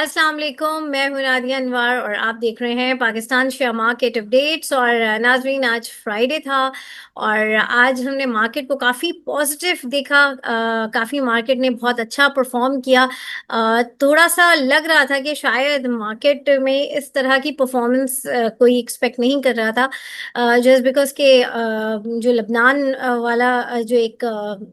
अस्सलाम वालेकुम। मैं हूं नादिया अनवर और आप देख रहे हैं पाकिस्तान शेयर मार्केट अपडेट्स। और नाजरीन, आज फ्राइडे था और आज हमने मार्केट को काफ़ी पॉजिटिव देखा। काफ़ी मार्केट ने बहुत अच्छा परफॉर्म किया। थोड़ा सा लग रहा था कि शायद मार्केट में इस तरह की परफॉर्मेंस कोई एक्सपेक्ट नहीं कर रहा था, जस्ट बिकॉज के जो लबनान वाला जो एक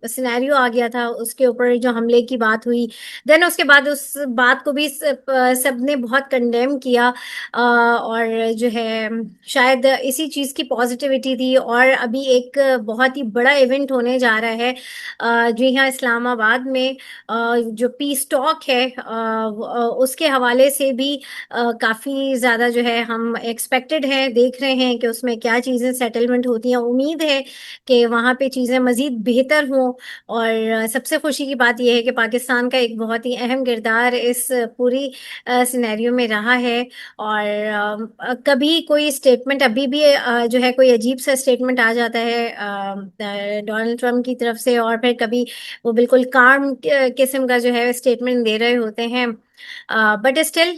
सिनेरियो आ गया था, उसके ऊपर जो हमले की बात हुई। देन उसके बाद उस बात को भी सबने बहुत कंडेम किया। और जो है शायद इसी चीज़ की पॉजिटिविटी थी। और अभी एक बहुत ही बड़ा इवेंट होने जा रहा है, जी हाँ, इस्लामाबाद में। जो पीस टॉक है, उसके हवाले से भी काफ़ी ज़्यादा जो है हम एक्सपेक्टेड हैं, देख रहे हैं कि उसमें क्या चीज़ें सेटलमेंट होती हैं। उम्मीद है कि वहाँ पे चीज़ें मज़ीद बेहतर हों। और सबसे खुशी की बात यह है कि पाकिस्तान का एक बहुत ही अहम किरदार इस पूरी सिनेरियो में रहा है। और कभी कोई स्टेटमेंट, अभी भी जो है कोई अजीब सा स्टेटमेंट आ जाता है डोनाल्ड ट्रम्प की तरफ से, और फिर कभी वो बिल्कुल काम किस्म का जो है स्टेटमेंट दे रहे होते हैं। But still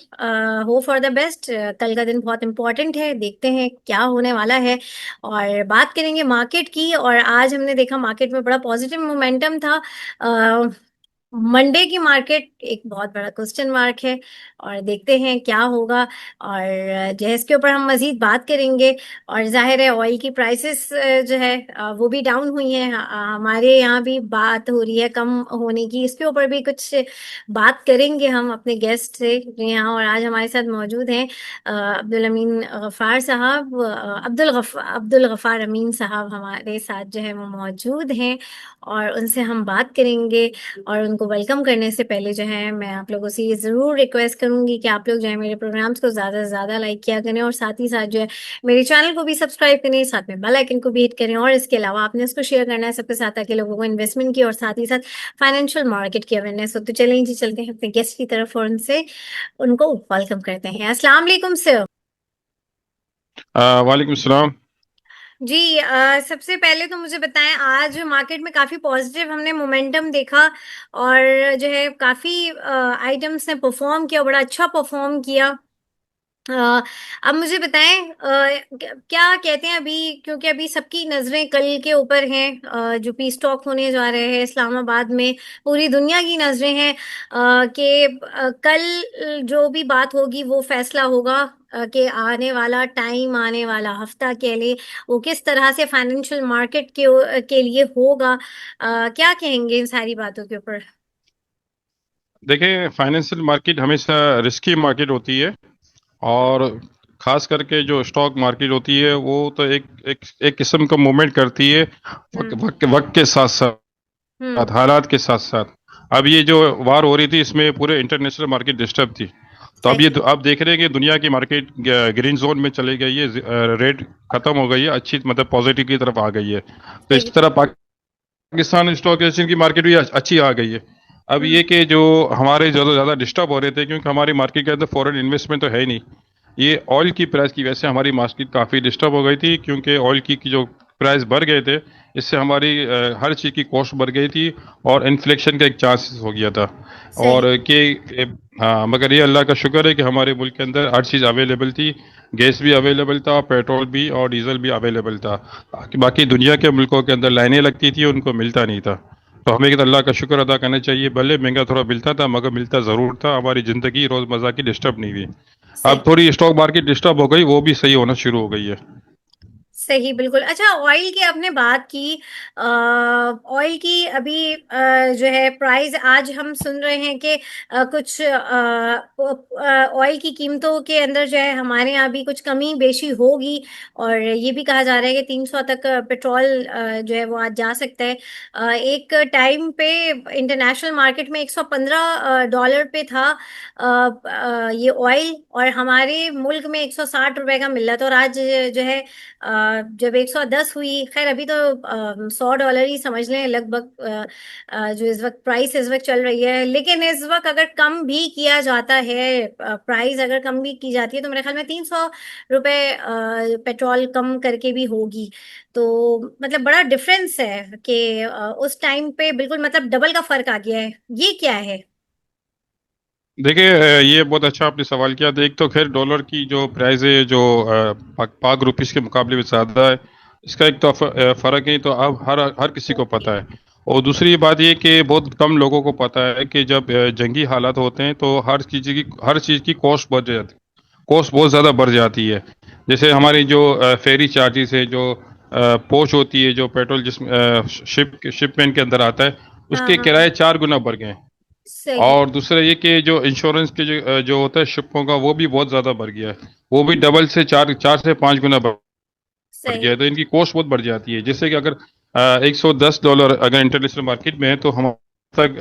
hope for the best. कल का दिन बहुत इंपॉर्टेंट है, देखते हैं क्या होने वाला है। और बात करेंगे मार्केट की। और आज हमने देखा मार्केट में बड़ा पॉजिटिव मोमेंटम था। मंडे की मार्केट एक बहुत बड़ा क्वेश्चन मार्क है, और देखते हैं क्या होगा। और जो है इसके ऊपर हम मजीद बात करेंगे। और जाहिर है ऑयल की प्राइसेस जो है वो भी डाउन हुई हैं। हमारे यहाँ भी बात हो रही है कम होने की, इसके ऊपर भी कुछ बात करेंगे हम अपने गेस्ट से जो यहाँ और आज हमारे साथ मौजूद हैं। अब्दुल अमीन गफ़ार साहब, अब्दुल गफ़ार अमीन साहब हमारे साथ जो है वो मौजूद हैं, और उनसे हम बात करेंगे। और उनको वेलकम करने से पहले जो है मैं आप लोगों से ये ज़रूर रिक्वेस्ट करूंगी कि आप लोग जो है मेरे प्रोग्राम्स को ज़्यादा से ज़्यादा लाइक किया करें, और साथ ही साथ जो है मेरे चैनल को भी सब्सक्राइब करें, साथ में बेल आइकन को भी हिट करें। और इसके अलावा आपने इसको शेयर करना है सबके साथ, ताकि लोगों को इन्वेस्टमेंट की और साथ ही साथ फाइनेंशियल मार्केट की अवेयरनेस हो। तो चलें जी, चलते हैं अपने गेस्ट की तरफ और उनसे उनको वेलकम करते हैं। अस्सलाम वालेकुम सर। वालेकुम सलाम। जी, सबसे पहले तो मुझे बताएं, आज मार्केट में काफ़ी पॉजिटिव हमने मोमेंटम देखा, और जो है काफ़ी आइटम्स ने परफॉर्म किया, बड़ा अच्छा परफॉर्म किया। अ, अब मुझे बताएं, क्या कहते हैं अभी, क्योंकि अभी सबकी नज़रें कल के ऊपर हैं, जो पीस टॉक होने जा रहे हैं इस्लामाबाद में। पूरी दुनिया की नज़रें हैं कि कल जो भी बात होगी वो फैसला होगा कि आने वाला टाइम, आने वाला हफ्ता कह ले, वो किस तरह से फाइनेंशियल मार्केट के लिए होगा। क्या कहेंगे इन सारी बातों के ऊपर? देखिए, फाइनेंशियल मार्केट हमेशा रिस्की मार्केट होती है। और खास करके जो स्टॉक मार्केट होती है वो तो एक किस्म का मूवमेंट करती है हम्म। वक्त के साथ साथ, हम्म। हालात के साथ साथ। अब ये जो वार हो रही थी, इसमें पूरे इंटरनेशनल मार्केट डिस्टर्ब थी। तो अब सही। आप देख रहे हैं कि दुनिया की मार्केट ग्रीन जोन में चली गई है, रेड खत्म हो गई है, अच्छी मतलब पॉजिटिव की तरफ आ गई है। तो सही। इस तरह पाकिस्तान स्टॉक एक्सचेंज की मार्केट भी अच्छी आ गई है। अब हम्म। ये कि जो हमारे ज़्यादा ज़्यादा डिस्टर्ब हो रहे थे, क्योंकि हमारी मार्केट के अंदर फॉरेन इन्वेस्टमेंट तो है ही नहीं। ये ऑयल की प्राइस की वजह से हमारी मार्केट काफ़ी डिस्टर्ब हो गई थी, क्योंकि ऑयल की जो प्राइस बढ़ गए थे, इससे हमारी हर चीज़ की कॉस्ट बढ़ गई थी, और इन्फ्लेशन का एक चांस हो गया था। और सही। हाँ, मगर ये अल्लाह का शुक्र है कि हमारे मुल्क के अंदर हर चीज़ अवेलेबल थी। गैस भी अवेलेबल था, पेट्रोल भी और डीजल भी अवेलेबल था। बाकी दुनिया के मुल्कों के अंदर लाइनें लगती थी, उनको मिलता नहीं था। तो हमें तो अल्लाह का शुक्र अदा करना चाहिए, भले महंगा थोड़ा मिलता था मगर मिलता ज़रूर था। हमारी ज़िंदगी रोज़मर्रा की डिस्टर्ब नहीं हुई। अब सही। थोड़ी स्टॉक मार्केट डिस्टर्ब हो गई, वो भी सही होना शुरू हो गई है। सही, बिल्कुल। अच्छा, ऑयल की आपने बात की। ऑयल की अभी जो है प्राइस, आज हम सुन रहे हैं कि कुछ ऑयल की कीमतों के अंदर जो है हमारे यहाँ भी कुछ कमी बेशी होगी। और ये भी कहा जा रहा है कि 300 तक पेट्रोल जो है वो आज जा सकता है। एक टाइम पे इंटरनेशनल मार्केट में 115 डॉलर पे था ये ऑयल, और हमारे मुल्क में 160 रुपए का मिल रहा था। और आज जो है जब 110 हुई, खैर अभी तो $100 ही समझ लें लगभग, जो इस वक्त प्राइस इस वक्त चल रही है। लेकिन इस वक्त अगर कम भी किया जाता है, प्राइस अगर कम भी की जाती है, तो मेरे ख्याल में 300 रुपए पेट्रोल कम करके भी होगी। तो मतलब बड़ा डिफरेंस है कि उस टाइम पे बिल्कुल मतलब डबल का फर्क आ गया है। ये क्या है? देखिए, ये बहुत अच्छा आपने सवाल किया। देख तो खैर डॉलर की जो प्राइस है जो पाक रुपीस के मुकाबले में ज़्यादा है। इसका एक तो फर्क है, तो अब हर हर किसी को पता है। और दूसरी बात ये कि बहुत कम लोगों को पता है कि जब जंगी हालात होते हैं तो हर चीज़ की कॉस्ट बहुत ज़्यादा बढ़ जाती है। जैसे हमारी जो फेरी चार्जेस है, जो पोच होती है, जो पेट्रोल जिस शिपमेंट के अंदर आता है, हाँ उसके हाँ। किराए 4 गुना बढ़ गए हैं। सही। और दूसरा ये कि जो इंश्योरेंस के जो होता है शिपों का, वो भी बहुत ज्यादा बढ़ गया है। वो भी डबल से चार चार से 5 गुना बढ़ गया सही। है। तो इनकी कॉस्ट बहुत बढ़ जाती है। जैसे कि अगर $110 अगर इंटरनेशनल मार्केट में है, तो हम तक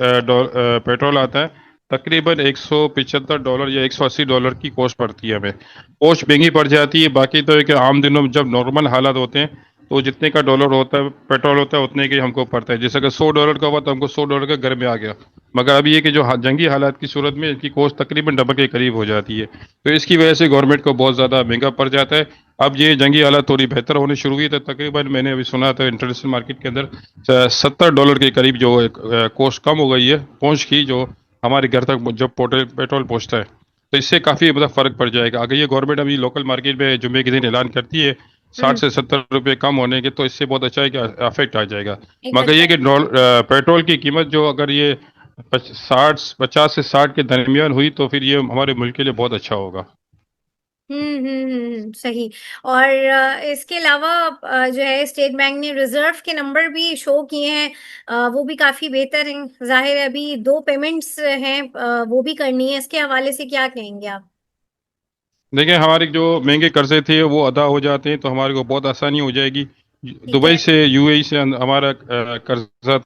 पेट्रोल आता है तकरीबन $175 या $180 की कॉस्ट पड़ती है हमें। कॉस्ट महंगी पड़ जाती है। बाकी तो है कि आम दिनों में जब नॉर्मल हालात होते हैं, तो जितने का डॉलर होता है, पेट्रोल होता है, उतने के हमको पड़ता है। जैसे अगर $100 का हुआ तो हमको $100 का घर में आ गया। मगर अभी ये कि जो जंगी हालात की सूरत में इनकी कॉस्ट तकरीबन डबल के करीब हो जाती है। तो इसकी वजह से गवर्नमेंट को बहुत ज़्यादा महंगा पड़ जाता है। अब ये जंगी हालात थोड़ी बेहतर होने शुरू हुई, तो तकरीबन मैंने अभी सुना था इंटरनेशनल मार्केट के अंदर $70 के करीब जो कॉस्ट कम हो गई है, पहुंच की, जो हमारे घर तक जब पेट्रोल पहुंचता है। तो इससे काफ़ी मतलब फ़र्क पड़ जाएगा। अगर ये गवर्नमेंट अभी लोकल मार्केट में जुम्मे के दिन ऐलान करती है हम्म। 60 से 70 रुपए कम होने के, तो इससे बहुत अच्छा है कि अफेक्ट आ जाएगा। मगर ये कि इफेक्ट। पेट्रोल की कीमत जो अगर ये 50 से 60 के दरमियान हुई, तो फिर ये हमारे मुल्क के लिए बहुत अच्छा होगा। सही। और इसके अलावा जो है स्टेट बैंक ने रिजर्व के नंबर भी शो किए हैं। वो भी काफी बेहतर हैं। जाहिर है अभी दो पेमेंट्स हैं, वो भी करनी है। इसके हवाले से क्या कहेंगे आप? देखिए, हमारे जो महंगे कर्जे थे वो अदा हो जाते हैं, तो हमारे को बहुत आसानी हो जाएगी। ठीक दुबई है। से, यूएई से हमारा कर्जा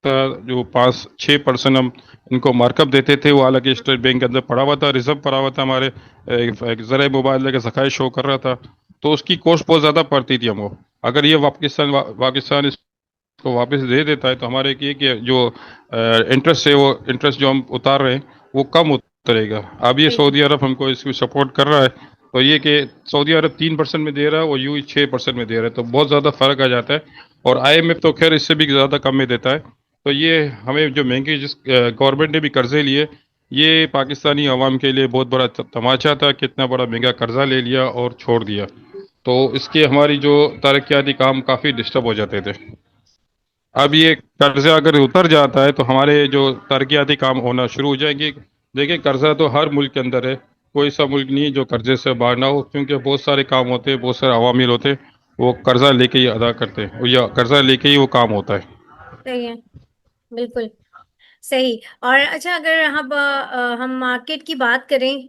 था जो 5-6% हम इनको मार्कअप देते थे, वो हालांकि स्टेट बैंक के अंदर पड़ा हुआ था, रिजर्व पड़ा हुआ था हमारे एक ज़रा मोबाइल का जखायर शो कर रहा था। तो उसकी कॉस्ट बहुत ज़्यादा पड़ती थी हमको। अगर ये पाकिस्तान इसको वापस दे देता है, तो हमारे कि जो इंटरेस्ट है, वो इंटरेस्ट जो हम उतार रहे हैं, वो कम उतरेगा। अब ये सही। सऊदी अरब हमको इसको सपोर्ट कर रहा है। तो ये कि सऊदी अरब 3% में दे रहा है और यूएई 6% में दे रहा है, तो बहुत ज़्यादा फर्क आ जाता है। और आईएमएफ तो खैर इससे भी ज़्यादा कम में देता है। तो ये हमें जो महंगे जिस गवर्नमेंट ने भी कर्जे लिए, ये पाकिस्तानी अवाम के लिए बहुत बड़ा तमाचा था। कितना बड़ा महंगा कर्जा ले लिया और छोड़ दिया। तो इसके हमारी जो तरक्याती काम काफ़ी डिस्टर्ब हो जाते थे। अब ये कर्जा अगर उतर जाता है, तो हमारे जो तरक्याती काम होना शुरू हो जाएंगे। देखिए, कर्जा तो हर मुल्क के अंदर है। कोई सा मुल्क नहीं है जो कर्जे से बाहर ना हो, क्योंकि बहुत सारे काम होते हैं, बहुत सारे अवामिल होते हैं, वो कर्जा लेके ही अदा करते हैं, या कर्जा लेके ही वो काम होता है। सही है। बिल्कुल सही। और अच्छा, अगर हम मार्केट की बात करें,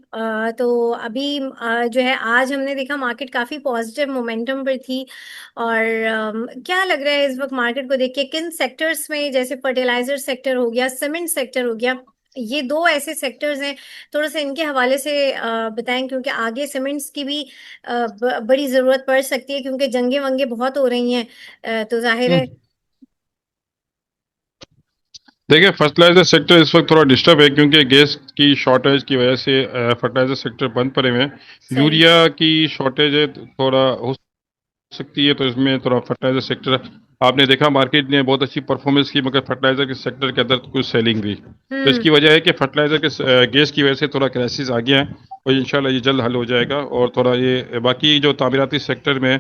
तो अभी जो है आज हमने देखा मार्केट काफी पॉजिटिव मोमेंटम पर थी। और क्या लग रहा है इस वक्त मार्केट को देख के, किन सेक्टर्स में, जैसे फर्टिलाइजर सेक्टर हो गया, सीमेंट सेक्टर हो गया, ये दो ऐसे सेक्टर्स हैं, थोड़ा सा इनके हवाले से बताएं, क्योंकि आगे सीमेंट्स की भी बड़ी जरूरत पड़ सकती है, क्योंकि जंगे वंगे बहुत हो रही हैं। तो जाहिर है। हम्म। देखिए, फर्टिलाइजर सेक्टर इस वक्त थोड़ा डिस्टर्ब है, क्योंकि गैस की शॉर्टेज की वजह से फर्टिलाइजर सेक्टर बंद पड़े हुए हैं। सही। यूरिया की शॉर्टेज है, थोड़ा हो सकती है, तो इसमें थोड़ा फर्टिलाइजर सेक्टर, आपने देखा मार्केट ने बहुत अच्छी परफॉर्मेंस की, मगर फर्टिलाइजर के सेक्टर के अंदर कुछ सेलिंग हुई। तो हम्म। इसकी वजह है कि फर्टिलाइजर के गैस की वजह से थोड़ा क्राइसिस आ गया है। और इंशाल्लाह ये जल्द हल हो जाएगा। और थोड़ा ये बाकी जो तामीराती सेक्टर में,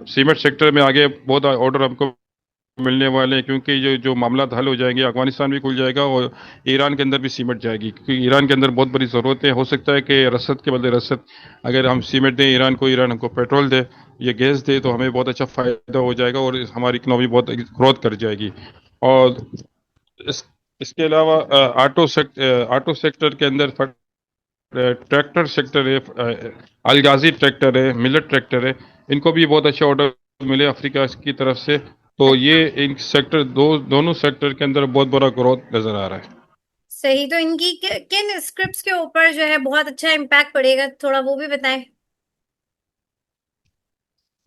सीमेंट सेक्टर में आगे बहुत ऑर्डर हमको मिलने वाले हैं, क्योंकि ये जो मामला हल हो जाएंगे, अफगानिस्तान भी खुल जाएगा और ईरान के अंदर भी सीमेंट जाएगी, क्योंकि ईरान के अंदर बहुत बड़ी ज़रूरतें। हो सकता है कि रसद के बदले रसद, अगर हम सीमेंट दें ईरान को, ईरान हमको पेट्रोल दे, ये गैस दे, तो हमें बहुत अच्छा फ़ायदा हो जाएगा और हमारी इकनॉमी बहुत ग्रोथ कर जाएगी। और इस, इसके अलावा ऑटो सेक्टर के अंदर ट्रैक्टर सेक्टर है, अलगाजी ट्रैक्टर है, मिलेट ट्रैक्टर है, इनको भी बहुत अच्छे ऑर्डर मिले अफ्रीका की तरफ से। तो ये अच्छा। इन सेक्टर दोनों सेक्टर के अंदर बहुत बड़ा ग्रोथ नजर आ रहा है। सही। तो इनकी किन स्क्रिप्ट्स के ऊपर जो है बहुत अच्छा इम्पैक्ट पड़ेगा, थोड़ा वो भी बताएं।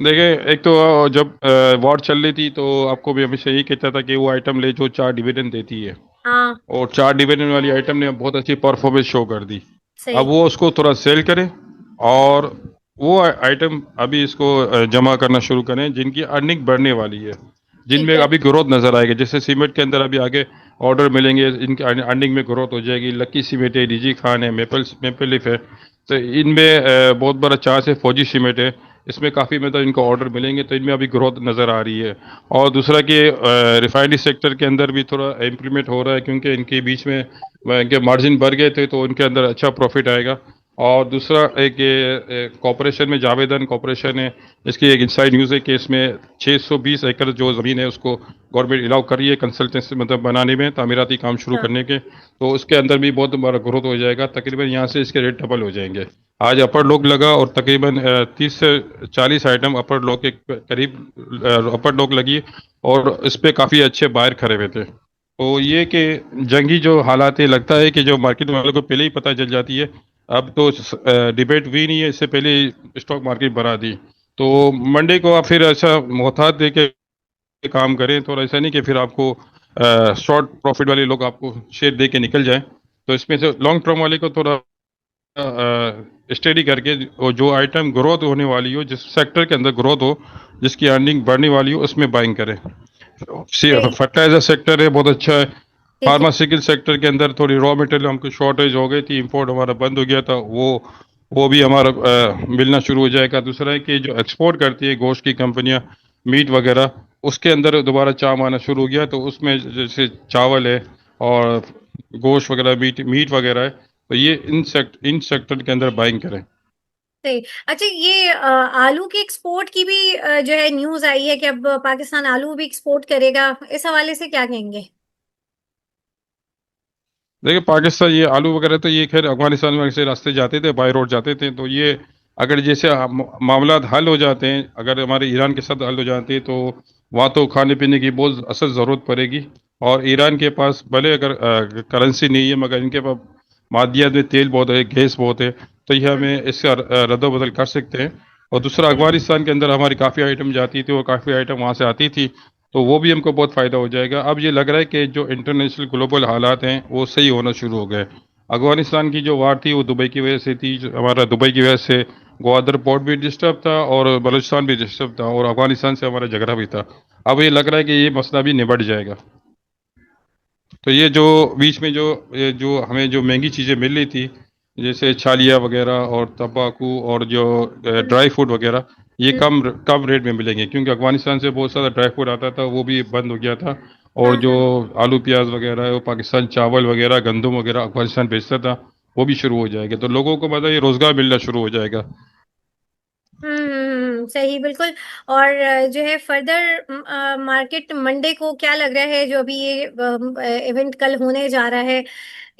देखिए, एक तो जब वॉर चल रही थी, तो आपको भी हमेशा यही कहता था कि वो आइटम ले जो 4 डिविडेंड देती है। हाँ। और 4 डिविडेंड वाली आइटम ने बहुत अच्छी परफॉर्मेंस शो कर दी। अब सही। वो उसको थोड़ा सेल करें, और वो आइटम अभी इसको जमा करना शुरू करें जिनकी अर्निंग बढ़ने वाली है। ठीक जिनमें है। अभी ग्रोथ नजर आएगी। जैसे सीमेंट के अंदर अभी आगे ऑर्डर मिलेंगे, इनके अर्निंग में ग्रोथ हो जाएगी। लकी सीमेंट है, डीजी खान है, मेपल लीफ है। तो इनमें बहुत बड़ा चांस है। फौजी सीमेंट है, इसमें काफ़ी मतलब इनको ऑर्डर मिलेंगे, तो इनमें अभी ग्रोथ नज़र आ रही है। और दूसरा कि रिफाइनरी सेक्टर के अंदर भी थोड़ा इम्प्लीमेंट हो रहा है, क्योंकि इनके बीच में इनके मार्जिन बढ़ गए थे, तो उनके अंदर अच्छा प्रॉफिट आएगा। और दूसरा एक ये कॉरपोरेशन में जावेदन कॉरपोरेशन है, इसकी एक इनसाइड न्यूज़ है कि इसमें 620 एकड़ जो ज़मीन है उसको गवर्नमेंट अलाउ कर रही है कंसल्टेंसी मतलब बनाने में, तामीराती काम शुरू हाँ। करने के। तो उसके अंदर भी बहुत बड़ा ग्रोथ हो जाएगा, तकरीबन यहाँ से इसके रेट डबल हो जाएंगे। आज अपर लॉक लगा और तकरीबन 30 से 40 आइटम अपर लॉक के करीब अपर लॉक लगी, और इस पे काफ़ी अच्छे बायर खड़े हुए थे। तो ये कि जंगी जो हालात है, लगता है कि जो मार्केट वालों को पहले ही पता चल जाती है। अब तो डिबेट हुई नहीं है, इससे पहले ही स्टॉक मार्केट बढ़ा दी। तो मंडे को आप फिर ऐसा मोहतात दे के काम करें, थोड़ा ऐसा नहीं कि फिर आपको शॉर्ट प्रॉफिट वाले लोग आपको शेयर दे के निकल जाएं। तो इसमें से लॉन्ग टर्म वाले को थोड़ा स्टडी करके, और जो आइटम ग्रोथ होने वाली हो, जिस सेक्टर के अंदर ग्रोथ हो, जिसकी अर्निंग बढ़ने वाली हो, उसमें बाइंग करें। सही। फर्टिलाइजर सेक्टर है, बहुत अच्छा है। ठीक है। फार्मास्यूटिकल सेक्टर के अंदर थोड़ी रॉ मटेरियल हमको शॉर्टेज हो गई थी, इंपोर्ट हमारा बंद हो गया था, वो भी हमारा मिलना शुरू हो जाएगा। दूसरा है कि जो एक्सपोर्ट करती है गोश्त की कंपनियां, मीट वगैरह, उसके अंदर दोबारा चाम आना शुरू हो गया। तो उसमें जैसे चावल है और गोश्त वगैरह, मीट मीट वगैरह है, तो ये इन सेक्टर के अंदर बाइंग करें। सही। अच्छा, ये आलू के एक्सपोर्ट की भी जो है न्यूज आई है कि अब पाकिस्तान आलू भी एक्सपोर्ट करेगा। इस हवाले से क्या कहेंगे? देखिए, पाकिस्तान ये आलू वगैरह तो ये खैर अफगानिस्तान में से रास्ते जाते थे, बाय रोड जाते थे। तो ये अगर जैसे मामला हल हो जाते हैं, अगर हमारे ईरान के साथ हल हो जाते हैं, तो वहाँ तो खाने पीने की बहुत असल ज़रूरत पड़ेगी। और ईरान के पास भले अगर करेंसी नहीं है, मगर इनके पास मादियात में तेल बहुत है, गैस बहुत है, तो ये हम्म। हमें इससे रद्द बदल कर सकते हैं। और दूसरा, सही। अफगानिस्तान के अंदर हमारी काफ़ी आइटम जाती थी और काफ़ी आइटम वहाँ से आती थी, तो वो भी हमको बहुत फ़ायदा हो जाएगा। अब ये लग रहा है कि जो इंटरनेशनल ग्लोबल हालात हैं वो सही होना शुरू हो गए। अफगानिस्तान की जो वार थी वो दुबई की वजह से थी, हमारा दुबई की वजह से ग्वादर पोर्ट भी डिस्टर्ब था और बलूचिस्तान भी डिस्टर्ब था, और अफगानिस्तान से हमारा झगड़ा भी था। अब ये लग रहा है कि ये मसला भी निबट जाएगा। तो ये जो बीच में जो ये जो हमें जो महंगी चीज़ें मिल रही थी, जैसे छालिया वगैरह और तंबाकू और जो हम्म। ड्राई फ्रूट वगैरह, ये हम्म। कम कम रेट में मिलेंगे, क्योंकि अफगानिस्तान से बहुत सारा ड्राई फ्रूट आता था, वो भी बंद हो गया था। और हाँ जो हाँ। आलू प्याज वगैरह है, वो पाकिस्तान चावल वगैरह गंदम वगैरह अफगानिस्तान बेचता था, वो भी शुरू हो जाएगा। तो लोगों को मतलब ये रोजगार मिलना शुरू हो जाएगा। सही बिल्कुल। और जो है फर्दर मार्केट मंडे को क्या लग रहा है, जो अभी ये इवेंट कल होने जा रहा है,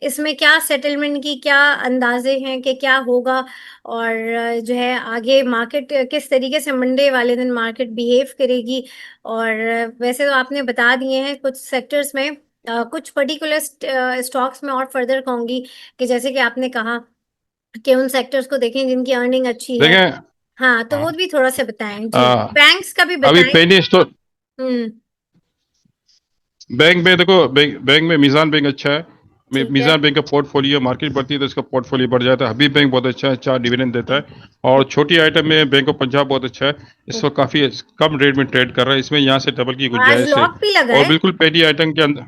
इसमें क्या सेटलमेंट की क्या अंदाजे हैं कि क्या होगा? और जो है आगे मार्केट किस तरीके से मंडे वाले दिन मार्केट बिहेव करेगी? और वैसे तो आपने बता दिए हैं कुछ सेक्टर्स में, कुछ पर्टिकुलर स्टॉक्स में और फर्दर कहूंगी कि जैसे कि आपने कहा कि उन सेक्टर्स को देखें जिनकी अर्निंग अच्छी है। देखें। हाँ, तो वो हाँ। भी थोड़ा सा बताएं जी। आ, बैंक्स का भी अभी बताएं। पेनी स्टोर हम्म। बैंक में देखो, बैंक में मीज़ान बैंक अच्छा है। ठीक है। मीज़ान बैंक का पोर्टफोलियो, मार्केट बढ़ती है तो इसका पोर्टफोलियो बढ़ जाता है। हबीब बैंक बहुत अच्छा है, अच्छा डिविडेंड देता है। और छोटी आइटम में बैंक ऑफ पंजाब बहुत अच्छा है, इस वक्त काफ़ी कम रेट में ट्रेड कर रहा है, इसमें यहाँ से डबल की और आज गुंजाइश है। लॉक भी लगा और है। बिल्कुल पेटी आइटम के अंदर,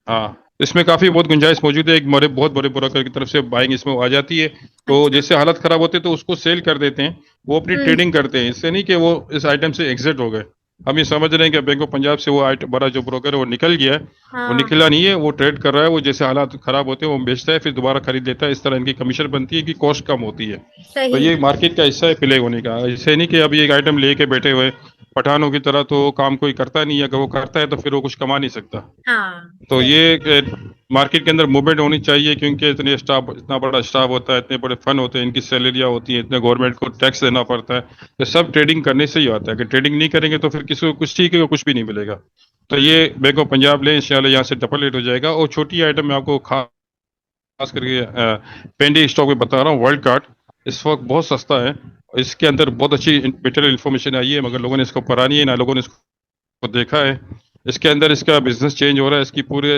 हाँ, इसमें काफ़ी बहुत गुंजाइश मौजूद है। एक बहुत बड़े ब्रोकर की तरफ से बाइंग इसमें आ जाती है। तो अच्छा। जैसे हालत ख़राब होते हैं तो उसको सेल कर देते हैं, वो अपनी हम्म। ट्रेडिंग करते हैं। इससे नहीं कि वो इस आइटम से एग्जिट हो गए। हम ये समझ रहे हैं कि बैंक ऑफ पंजाब से वो आइटम बड़ा जो ब्रोकर है वो निकल गया है। वो हाँ। निकला नहीं है, वो ट्रेड कर रहा है। वो जैसे हालात ख़राब होते हैं वो बेचता है, फिर दोबारा खरीद लेता है। इस तरह इनकी कमीशन बनती है कि कॉस्ट कम होती है। तो सही। ये मार्केट का हिस्सा है प्ले होने का। ऐसे नहीं कि अभी एक आइटम लेके बैठे हुए पठानों की तरह, तो काम कोई करता नहीं है। अगर वो करता है तो फिर वो कुछ कमा नहीं सकता। हाँ। तो सही। ये मार्केट के अंदर मूवमेंट होनी चाहिए, क्योंकि इतने स्टाफ, इतना बड़ा स्टाफ होता है, इतने बड़े फंड होते हैं, इनकी सैलरियाँ होती हैं, इतने गवर्नमेंट को टैक्स देना पड़ता है। तो सब ट्रेडिंग करने से ही आता है। अगर ट्रेडिंग नहीं करेंगे तो फिर किसी को कुछ ठीक है, कुछ भी नहीं मिलेगा। तो ये बैंक ऑफ पंजाब ले, इंशाल्लाह यहाँ से डबल रेट हो जाएगा। और छोटी आइटम में आपको खास करके पेंडी स्टॉक में बता रहा हूँ, वर्ल्ड कार्ड इस वक्त बहुत सस्ता है। इसके अंदर बहुत अच्छी मटेरियल इन्फॉर्मेशन आई है, मगर लोगों ने इसको पढ़ा नहीं है, ना लोगों ने इसको देखा है। इसके अंदर इसका बिजनेस चेंज हो रहा है, इसकी पूरे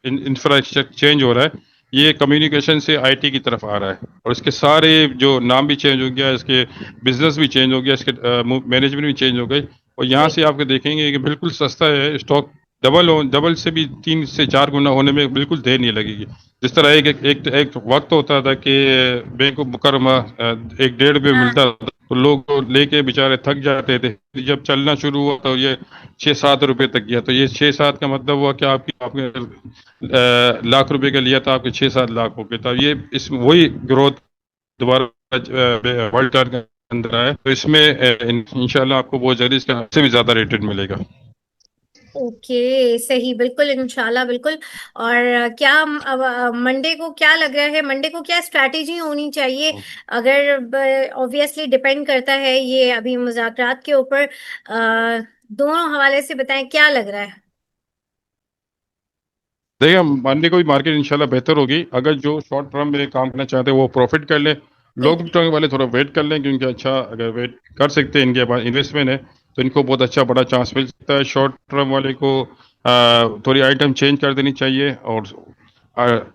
इंफ्रास्ट्रक्चर चेंज हो रहा है। ये कम्युनिकेशन से आईटी की तरफ आ रहा है, और इसके सारे जो नाम भी चेंज हो गया, इसके बिजनेस भी चेंज हो गया, इसके मैनेजमेंट भी चेंज हो गई। और यहाँ से आपके देखेंगे कि बिल्कुल सस्ता है स्टॉक। डबल से भी 3 से 4 गुना होने में बिल्कुल देर नहीं लगेगी। जिस तरह एक वक्त होता था कि बैंक ऑफ मुकरमा 1-1.5 रुपये हाँ। मिलता था, तो लोग तो लेके बेचारे थक जाते थे। जब चलना शुरू हुआ तो ये 6-7 रुपए तक गया। तो ये 6-7 का मतलब हुआ कि आपकी आपने लाख रुपए का लिया था, आपके 6-7 लाख हो गए। तो ये इस वही ग्रोथ दोबारा वर्ल्ड कार्ड के अंदर आया। तो इसमें इंशाल्लाह आपको बहुत जल्दी इसका से भी ज्यादा रेटेड मिलेगा। ओके, सही, बिल्कुल, इंशाल्लाह, बिल्कुल। और क्या अब मंडे को क्या लग रहा है, मंडे को क्या स्ट्रैटेजी होनी चाहिए? अगर ऑब्वियसली डिपेंड करता है ये अभी मुज़ाकरात के ऊपर। दोनों हवाले से बताएं क्या लग रहा है। देखिए, मंडे को भी मार्केट इंशाल्लाह बेहतर होगी। अगर जो शॉर्ट टर्म में काम करना चाहते हैं वो प्रॉफिट कर ले। ठीक लॉन्ग है। टर्म वाले थोड़ा वेट कर लें, क्योंकि अच्छा अगर वेट कर सकते हैं, इनके पास इन्वेस्टमेंट है, तो इनको बहुत अच्छा बड़ा चांस मिल सकता है। शॉर्ट टर्म वाले को थोड़ी आइटम चेंज कर देनी चाहिए, और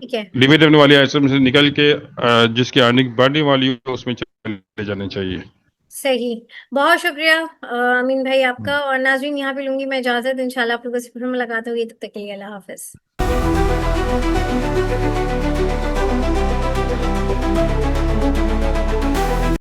ठीक है। लिमिटेड वाली आइटम से निकल के जिसकी अर्निंग बढ़ने वाली हो उसमें चले जाने चाहिए। सही। बहुत शुक्रिया अमीन भाई आपका। और नाजरीन, यहाँ पे लूंगी मैं इजाजत। इंशाल्लाह आप लोगों से फिर मुलाकात होगी, तब तक के लिए अल्लाह हाफिज।